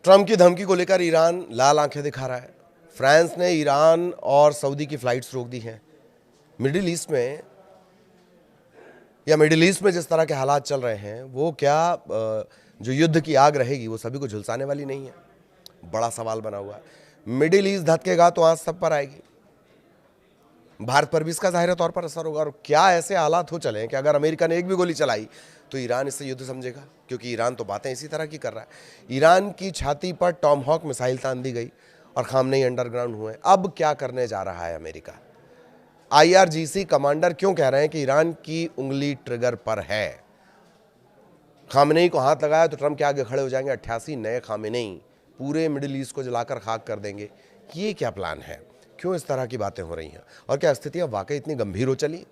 Trump की धमकी को लेकर ईरान लाल आंखें दिखा रहा है। फ्रांस ने ईरान और सऊदी की फ्लाइट्स रोक दी हैं। मिडिल ईस्ट में जिस तरह के हालात चल रहे हैं वो क्या जो युद्ध की आग रहेगी वो सभी को झुलसाने वाली नहीं है। बड़ा सवाल बना हुआ है। मिडिल ईस्ट धधकेगा तो आंच सब पर आएगी। भारत पर भी इसका जाहिर तौर पर असर होगा। और क्या ऐसे हालात हो चले हैं कि अगर अमेरिका ने एक भी गोली चलाई तो ईरान इससे युद्ध समझेगा, क्योंकि ईरान तो बातें इसी तरह की कर रहा है। ईरान की छाती पर टॉमहॉक मिसाइल तान दी गई और खामनेई अंडरग्राउंड हुए। अब क्या करने जा रहा है अमेरिका? IRGC कमांडर क्यों कह रहे हैं कि ईरान की उंगली ट्रिगर पर है? खामनेई को हाथ लगाया तो ट्रंप के आगे खड़े हो जाएंगे 88 नए खामनेई, पूरे मिडिल ईस्ट को जलाकर खाक कर देंगे। ये क्या प्लान है? क्यों इस तरह की बातें हो रही हैं और क्या स्थितियां वाकई इतनी गंभीर हो चली?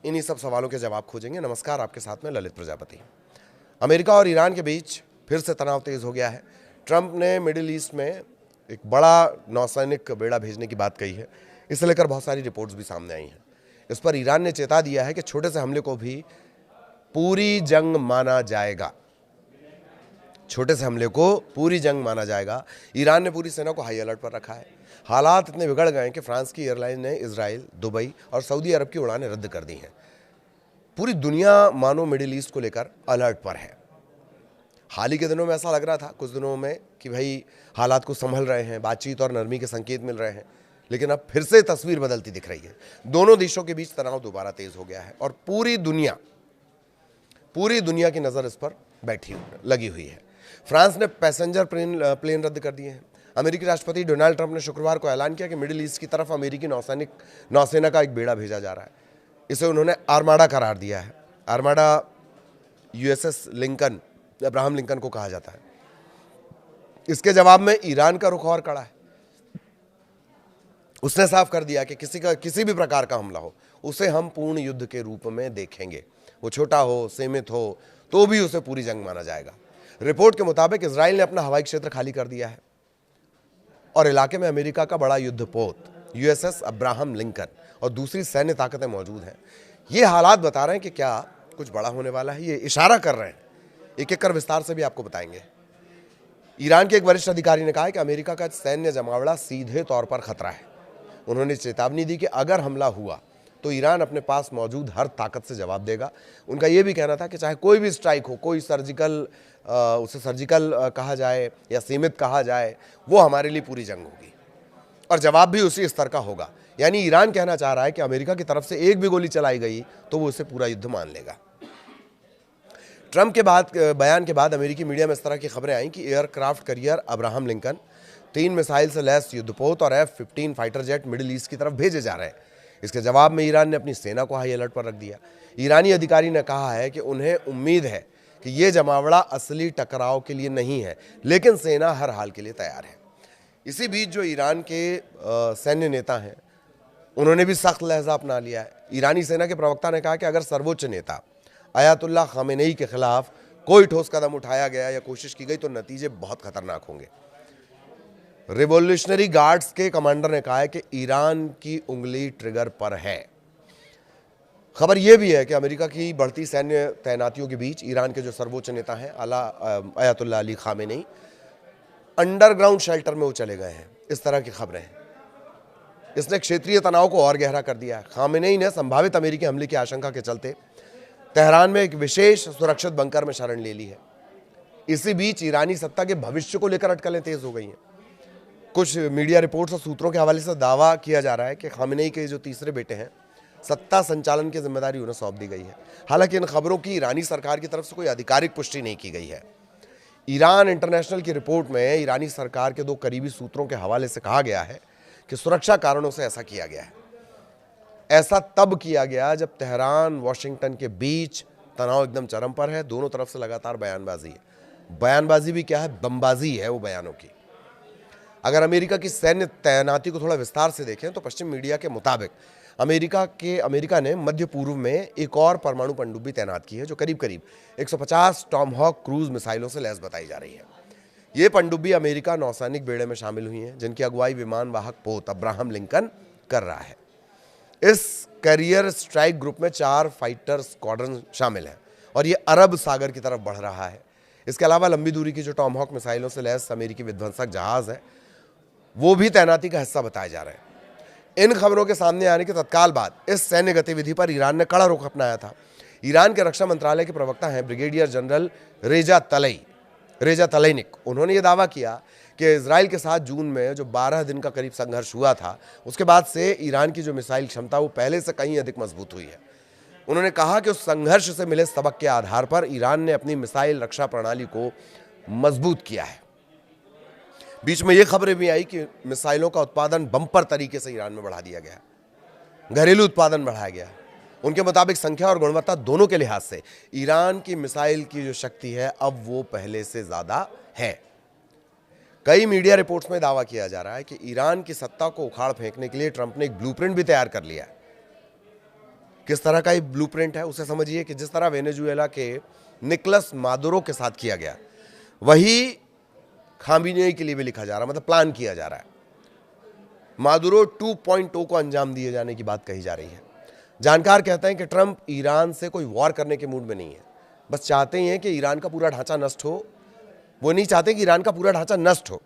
इन्हीं सब सवालों के जवाब खोजेंगे। नमस्कार, आपके साथ में ललित प्रजापति। अमेरिका और ईरान के बीच फिर से तनाव तेज हो गया है। ट्रंप ने मिडिल ईस्ट में एक बड़ा नौसैनिक बेड़ा भेजने की बात कही है। इसे लेकर बहुत सारी रिपोर्ट्स भी सामने आई हैं। इस पर ईरान ने चेता दिया है कि छोटे से हमले को भी पूरी जंग माना जाएगा। छोटे से हमले को पूरी जंग माना जाएगा। ईरान ने पूरी सेना को हाई अलर्ट पर रखा है। हालात इतने बिगड़ गए हैं कि फ्रांस की एयरलाइन ने इजराइल, दुबई और सऊदी अरब की उड़ानें रद्द कर दी हैं। पूरी दुनिया मानो मिडिल ईस्ट को लेकर अलर्ट पर है। हाल ही के दिनों में ऐसा लग रहा था, कुछ दिनों में, कि भाई हालात को संभल रहे हैं, बातचीत और नरमी के संकेत मिल रहे हैं, लेकिन अब फिर से तस्वीर बदलती दिख रही है। दोनों देशों के बीच तनाव दोबारा तेज हो गया है और पूरी दुनिया की नज़र इस पर लगी हुई है। फ्रांस ने पैसेंजर प्लेन रद्द कर दिए हैं। अमेरिकी राष्ट्रपति डोनाल्ड ट्रंप ने शुक्रवार को ऐलान किया कि मिडिल ईस्ट की तरफ अमेरिकी नौसेना का एक बेड़ा भेजा जा रहा है। इसे उन्होंने आर्माडा करार दिया है। आर्माडा USS अब्राहम लिंकन को कहा जाता है। इसके जवाब में ईरान का रुख और कड़ा है। उसने साफ कर दिया कि किसी भी प्रकार का हमला हो उसे हम पूर्ण युद्ध के रूप में देखेंगे। वो छोटा हो, सीमित हो, तो भी उसे पूरी जंग माना जाएगा। रिपोर्ट के मुताबिक इजराइल ने अपना हवाई क्षेत्र खाली कर दिया है और इलाके में अमेरिका का बड़ा युद्धपोत USS अब्राहम लिंकन और दूसरी सैन्य ताकतें मौजूद हैं। ये हालात बता रहे हैं कि क्या कुछ बड़ा होने वाला है। ये इशारा कर रहे हैं। एक एक कर विस्तार से भी आपको बताएंगे। ईरान के एक वरिष्ठ अधिकारी ने कहा है कि अमेरिका का सैन्य जमावड़ा सीधे तौर पर खतरा है। उन्होंने चेतावनी दी कि अगर हमला हुआ तो ईरान अपने पास मौजूद हर ताकत से जवाब देगा। उनका यह भी कहना था कि चाहे कोई भी स्ट्राइक हो, कोई उसे सर्जिकल कहा जाए या सीमित कहा जाए, वो हमारे लिए पूरी जंग होगी और जवाब भी उसी स्तर का होगा। यानी ईरान कहना चाह रहा है कि अमेरिका की तरफ से एक भी गोली चलाई गई तो वो उसे पूरा युद्ध मान लेगा। ट्रंप के बयान के बाद अमेरिकी मीडिया में इस तरह की खबरें आई कि aircraft carrier Abraham Lincoln, 3 missile से लैस युद्धपोत और F-15 fighter jet middle east की तरफ भेजे जा रहे हैं। इसके जवाब में ईरान ने अपनी सेना को हाई अलर्ट पर रख दिया। ईरानी अधिकारी ने कहा है कि उन्हें उम्मीद है कि ये जमावड़ा असली टकराव के लिए नहीं है, लेकिन सेना हर हाल के लिए तैयार है। इसी बीच जो ईरान के सैन्य नेता हैं उन्होंने भी सख्त लहजा अपना लिया है। ईरानी सेना के प्रवक्ता ने कहा कि अगर सर्वोच्च नेता अयातुल्लाह खामेनेई के खिलाफ कोई ठोस कदम उठाया गया या कोशिश की गई तो नतीजे बहुत खतरनाक होंगे। रिवॉल्यूशनरी गार्ड्स के कमांडर ने कहा है कि ईरान की उंगली ट्रिगर पर है। खबर यह भी है कि अमेरिका की बढ़ती सैन्य तैनातियों के बीच ईरान के जो सर्वोच्च नेता हैं Ayatollah Ali Khamenei underground shelter में वो चले गए हैं। इस तरह की खबरें हैं। इसने क्षेत्रीय तनाव को और गहरा कर दिया है। खामेनेई ने संभावित अमेरिकी हमले की आशंका के चलते तेहरान में एक विशेष सुरक्षित बंकर में शरण ले ली है। इसी बीच ईरानी सत्ता के भविष्य को लेकर अटकलें तेज हो गई हैं। कुछ मीडिया रिपोर्ट्स और सूत्रों के हवाले से दावा किया जा रहा है कि खामेनेई के जो तीसरे बेटे हैं, सत्ता संचालन की जिम्मेदारी उन्हें सौंप दी गई है। हालांकि इन खबरों की ईरानी सरकार की तरफ से कोई आधिकारिक पुष्टि नहीं की गई है। ईरान इंटरनेशनल की रिपोर्ट में ईरानी सरकार के 2 करीबी सूत्रों के हवाले से कहा गया है कि सुरक्षा कारणों से ऐसा किया गया है। ऐसा तब किया गया जब तेहरान वॉशिंगटन के बीच तनाव एकदम चरम पर है। दोनों तरफ से लगातार बयानबाजी है। बयानबाजी भी क्या है, दमबाजी है वो बयानों की। अगर अमेरिका की सैन्य तैनाती को थोड़ा विस्तार से देखें तो पश्चिम मीडिया के मुताबिक अमेरिका ने मध्य पूर्व में एक और परमाणु पनडुब्बी तैनात की है जो करीब करीब 150 टॉमहॉक क्रूज मिसाइलों से लैस बताई जा रही है। ये पनडुब्बी अमेरिका नौसैनिक बेड़े में शामिल हुई हैं, जिनकी अगुवाई विमान वाहक पोत अब्राहम लिंकन कर रहा है। इस कैरियर स्ट्राइक ग्रुप में 4 फाइटर स्क्वाड्रन शामिल हैं और ये अरब सागर की तरफ बढ़ रहा है। इसके अलावा लंबी दूरी की जो टॉमहॉक मिसाइलों से लैस अमेरिकी विध्वंसक जहाज है वो भी तैनाती का हिस्सा बताए जा रहे हैं। इन खबरों के सामने आने के तत्काल बाद इस सैन्य गतिविधि पर ईरान ने कड़ा रुख अपनाया था। ईरान के रक्षा मंत्रालय के प्रवक्ता हैं ब्रिगेडियर जनरल रेजा तलैनिक, उन्होंने ये दावा किया कि इजराइल के साथ जून में जो 12 दिन का करीब संघर्ष हुआ था उसके बाद से ईरान की जो मिसाइल क्षमता वो पहले से कहीं अधिक मजबूत हुई है। उन्होंने कहा कि उस संघर्ष से मिले सबक के आधार पर ईरान ने अपनी मिसाइल रक्षा प्रणाली को मजबूत किया है। बीच में ये खबरें भी आई कि मिसाइलों का उत्पादन बम्पर तरीके से ईरान में बढ़ा दिया गया, घरेलू उत्पादन बढ़ाया गया। उनके मुताबिक संख्या और गुणवत्ता दोनों के लिहाज से ईरान की मिसाइल की जो शक्ति है अब वो पहले से ज्यादा है। कई मीडिया रिपोर्ट्स में दावा किया जा रहा है कि ईरान की सत्ता को उखाड़ फेंकने के लिए ट्रंप ने एक ब्लूप्रिंट भी तैयार कर लिया है। किस तरह का ये ब्लूप्रिंट है उसे समझिए कि जिस तरह वेनेजुएला के निकोलस मादुरो के साथ किया गया वही खामेनेई के लिए भी लिखा जा रहा है, मतलब प्लान किया जा रहा है। मादुरो 2.0 को अंजाम दिए जाने की बात कही जा रही है। जानकार कहते हैं कि ट्रंप ईरान से कोई वॉर करने के मूड में नहीं है, बस चाहते ही हैं कि ईरान का पूरा ढांचा नष्ट हो। वो नहीं चाहते कि ईरान का पूरा ढांचा नष्ट हो,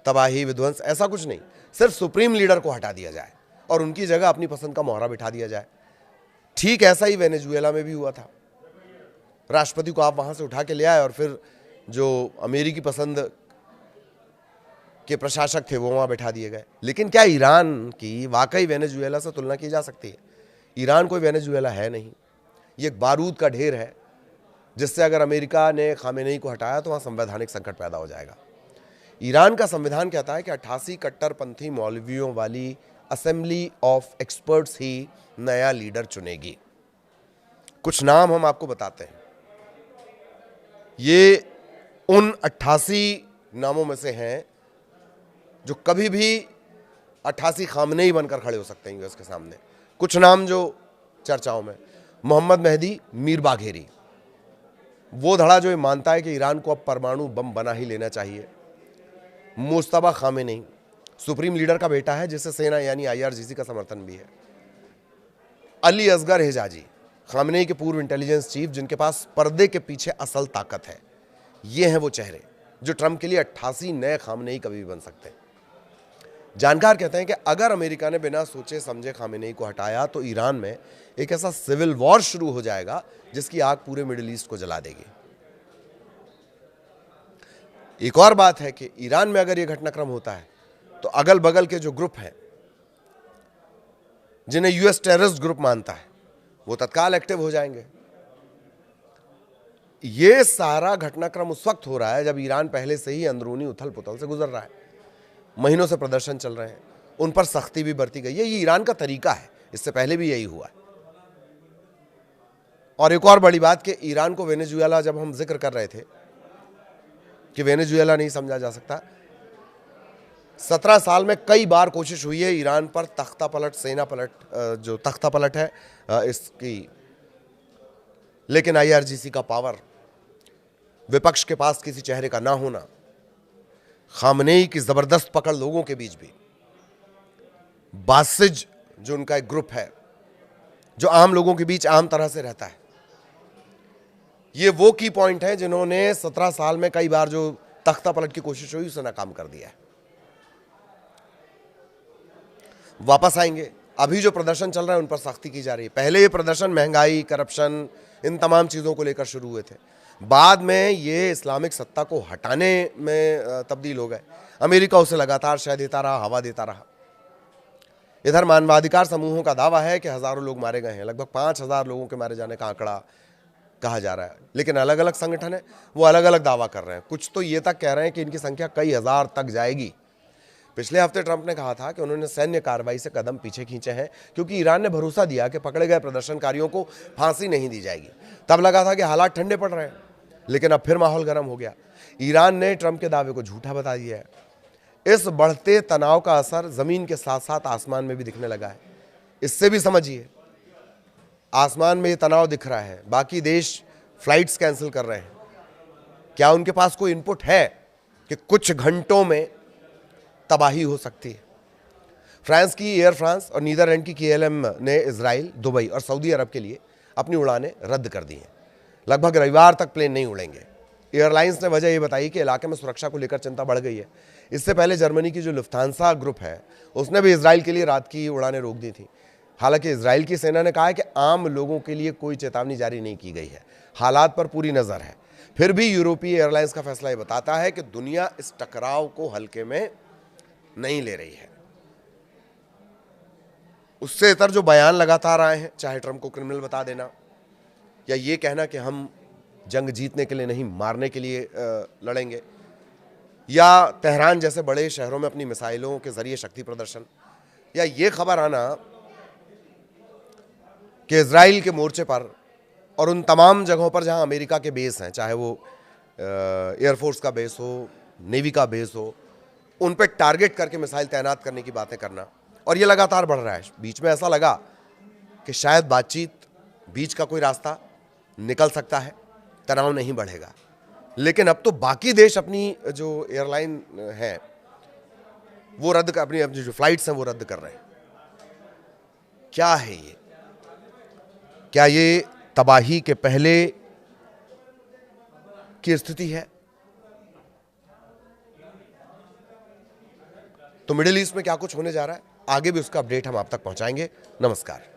तबाही विध्वंस ऐसा कुछ नहीं, सिर्फ सुप्रीम लीडर को हटा दिया जाए और उनकी जगह अपनी पसंद का मोहरा बिठा दिया जाए। ठीक ऐसा ही वेनेजुएला में भी हुआ था। राष्ट्रपति को आप वहां से उठा के ले आए और फिर जो अमेरिकी पसंद के प्रशासक थे वो वहां बैठा दिए गए। लेकिन क्या ईरान की वाकई वेनेजुएला से तुलना की जा सकती है? ईरान कोई वेनेजुएला है नहीं, ये एक बारूद का ढेर है जिससे अगर अमेरिका ने खामेनेई को हटाया तो वहां संवैधानिक संकट पैदा हो जाएगा। ईरान का संविधान कहता है कि 88 कट्टरपंथी मौलवियों वाली असेंबली ऑफ एक्सपर्ट्स ही नया लीडर चुनेगी। कुछ नाम हम आपको बताते हैं, ये उन 88 नामों में से हैं जो कभी भी 88 खामनेई बनकर खड़े हो सकते हैं यूएस के सामने। कुछ नाम जो चर्चाओं में, मोहम्मद मेहदी मीर बाघेरी, वो धड़ा जो ये मानता है कि ईरान को अब परमाणु बम बना ही लेना चाहिए। मुस्तफा खामेनेई सुप्रीम लीडर का बेटा है जिसे सेना यानी IRGC का समर्थन भी है। अली असगर हिजाजी खामेनेई के पूर्व इंटेलिजेंस चीफ जिनके पास पर्दे के पीछे असल ताकत है। ये हैं वो चेहरे जो ट्रंप के लिए 88 नए खामेनेई कभी भी बन सकते हैं। जानकार कहते हैं कि अगर अमेरिका ने बिना सोचे समझे खामेनेई को हटाया तो ईरान में एक ऐसा सिविल वॉर शुरू हो जाएगा जिसकी आग पूरे मिडिल ईस्ट को जला देगी। एक और बात है कि ईरान में अगर यह घटनाक्रम होता है तो अगल बगल के जो ग्रुप हैं जिन्हें यूएस टेररिस्ट ग्रुप मानता है वो तत्काल एक्टिव हो जाएंगे। ये सारा घटनाक्रम उस वक्त हो रहा है जब ईरान पहले से ही अंदरूनी उथल पुथल से गुजर रहा है। महीनों से प्रदर्शन चल रहे हैं, उन पर सख्ती भी बरती गई है। ये ईरान का तरीका है, इससे पहले भी यही हुआ है। और एक और बड़ी बात कि ईरान को वेनेजुएला, जब हम जिक्र कर रहे थे कि वेनेजुएला नहीं समझा जा सकता, 17 साल में कई बार कोशिश हुई है ईरान पर तख्ता पलट, सेना पलट, जो तख्ता पलट है इसकी, लेकिन IRGC का पावर, विपक्ष के पास किसी चेहरे का ना होना, खामनेई की जबरदस्त पकड़ लोगों के बीच भी, बासिज जो उनका एक ग्रुप है जो आम लोगों के बीच आम तरह से रहता है, ये वो की पॉइंट है जिन्होंने 17 साल में कई बार जो तख्ता पलट की कोशिश हुई उसे नाकाम कर दिया है। वापस आएंगे, अभी जो प्रदर्शन चल रहा है उन पर सख्ती की जा रही है। पहले ये प्रदर्शन महंगाई, करप्शन, इन तमाम चीज़ों को लेकर शुरू हुए थे, बाद में ये इस्लामिक सत्ता को हटाने में तब्दील हो गए। अमेरिका उसे लगातार शह देता रहा, हवा देता रहा। इधर मानवाधिकार समूहों का दावा है कि हज़ारों लोग मारे गए हैं, लगभग 5000 लोगों के मारे जाने का आंकड़ा कहा जा रहा है। लेकिन अलग अलग संगठन है, वो अलग अलग दावा कर रहे हैं। कुछ तो ये तक कह रहे हैं कि इनकी संख्या कई हज़ार तक जाएगी। पिछले हफ्ते ट्रंप ने कहा था कि उन्होंने सैन्य कार्रवाई से कदम पीछे खींचे हैं क्योंकि ईरान ने भरोसा दिया कि पकड़े गए प्रदर्शनकारियों को फांसी नहीं दी जाएगी। तब लगा था कि हालात ठंडे पड़ रहे हैं, लेकिन अब फिर माहौल गर्म हो गया। ईरान ने ट्रंप के दावे को झूठा बता दिया है। इस बढ़ते तनाव का असर जमीन के साथ साथ आसमान में भी दिखने लगा है। इससे भी समझिए, आसमान में ये तनाव दिख रहा है, बाकी देश फ्लाइट्स कैंसिल कर रहे हैं। क्या उनके पास कोई इनपुट है कि कुछ घंटों में तबाही हो सकती है? फ्रांस की एयर फ्रांस और नीदरलैंड की KLM ने इजराइल, दुबई और सऊदी अरब के लिए अपनी उड़ानें रद्द कर दी हैं। लगभग रविवार तक प्लेन नहीं उड़ेंगे। एयरलाइंस ने वजह ये बताई कि इलाके में सुरक्षा को लेकर चिंता बढ़ गई है। इससे पहले जर्मनी की जो लुफ्थांसा ग्रुप है उसने भी इजराइल के लिए रात की उड़ानें रोक दी थी। हालांकि इजराइल की सेना ने कहा है कि आम लोगों के लिए कोई चेतावनी जारी नहीं की गई है, हालात पर पूरी नजर है। फिर भी यूरोपीय एयरलाइंस का फैसला ये बताता है कि दुनिया इस टकराव को हल्के में नहीं ले रही है। उससे इतर जो बयान लगातार आए हैं, चाहे ट्रंप को क्रिमिनल बता देना या ये कहना कि हम जंग जीतने के लिए नहीं मारने के लिए लड़ेंगे, या तेहरान जैसे बड़े शहरों में अपनी मिसाइलों के जरिए शक्ति प्रदर्शन, या ये खबर आना कि इजराइल के मोर्चे पर और उन तमाम जगहों पर जहां अमेरिका के बेस हैं, चाहे वो एयरफोर्स का बेस हो, नेवी का बेस हो, उन पर टारगेट करके मिसाइल तैनात करने की बातें करना, और ये लगातार बढ़ रहा है। बीच में ऐसा लगा कि शायद बातचीत, बीच का कोई रास्ता निकल सकता है, तनाव नहीं बढ़ेगा, लेकिन अब तो बाकी देश अपनी जो एयरलाइन है वो रद्द कर, अपनी जो फ्लाइट्स हैं वो रद्द कर रहे हैं। क्या है ये? क्या ये तबाही के पहले की स्थिति है? तो मिडिल ईस्ट में क्या कुछ होने जा रहा है, आगे भी उसका अपडेट हम आप तक पहुंचाएंगे। नमस्कार।